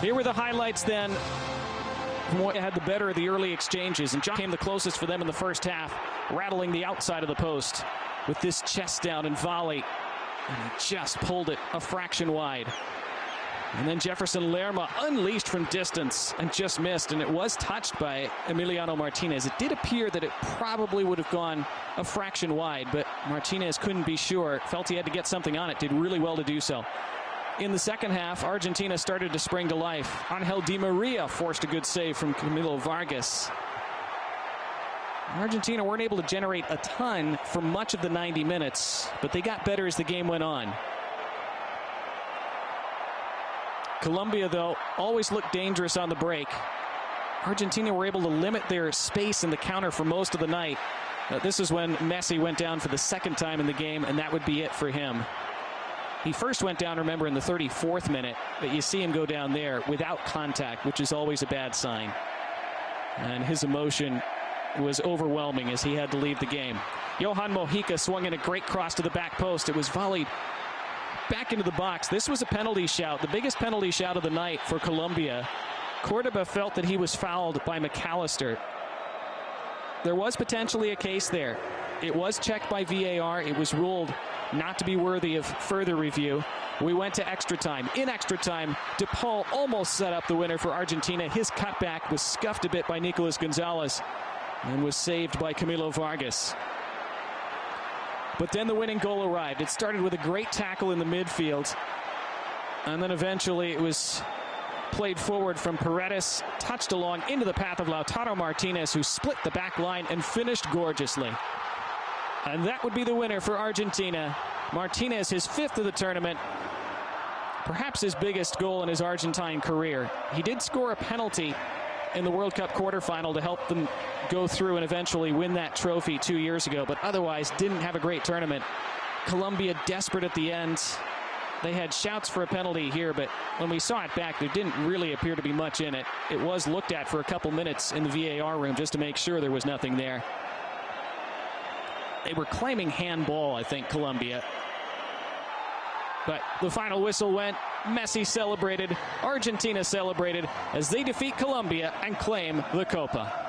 Here were the highlights then. Moya had the better of the early exchanges, and John came the closest for them in the first half, rattling the outside of the post with this chest down and volley. And he just pulled it a fraction wide. And then Jefferson Lerma unleashed from distance and just missed, and it was touched by Emiliano Martinez. It did appear that it probably would have gone a fraction wide, but Martinez couldn't be sure. Felt he had to get something on it. Did really well to do so. In the second half, Argentina started to spring to life. Angel Di Maria forced a good save from Camilo Vargas. Argentina weren't able to generate a ton for much of the 90 minutes, but they got better as the game went on. Colombia, though, always looked dangerous on the break. Argentina were able to limit their space in the counter for most of the night. This is when Messi went down for the second time in the game, and that would be it for him. He first went down, remember, in the 34th minute, but you see him go down there without contact, which is always a bad sign. And his emotion was overwhelming as he had to leave the game. Johan Mojica swung in a great cross to the back post. It was volleyed back into the box. This was a penalty shout, the biggest penalty shout of the night for Colombia. Cordoba felt that he was fouled by McAllister. There was potentially a case there. It was checked by VAR. It was ruled not to be worthy of further review. We went to extra time. In extra time, DePaul almost set up the winner for Argentina. His cutback was scuffed a bit by Nicolas Gonzalez and was saved by Camilo Vargas. But then the winning goal arrived. It started with a great tackle in the midfield, and then eventually it was played forward from Paredes, touched along into the path of Lautaro Martinez, who split the back line and finished gorgeously. And that would be the winner for Argentina. Martinez, his 5th of the tournament, perhaps his biggest goal in his Argentine career. He did score a penalty in the World Cup quarterfinal to help them go through and eventually win that trophy 2 years ago, but otherwise didn't have a great tournament. Colombia desperate at the end. They had shouts for a penalty here, but when we saw it back, there didn't really appear to be much in it. It was looked at for a couple minutes in the VAR room just to make sure there was nothing there. They were claiming handball, I think, Colombia. But the final whistle went. Messi celebrated. Argentina celebrated as they defeat Colombia and claim the Copa.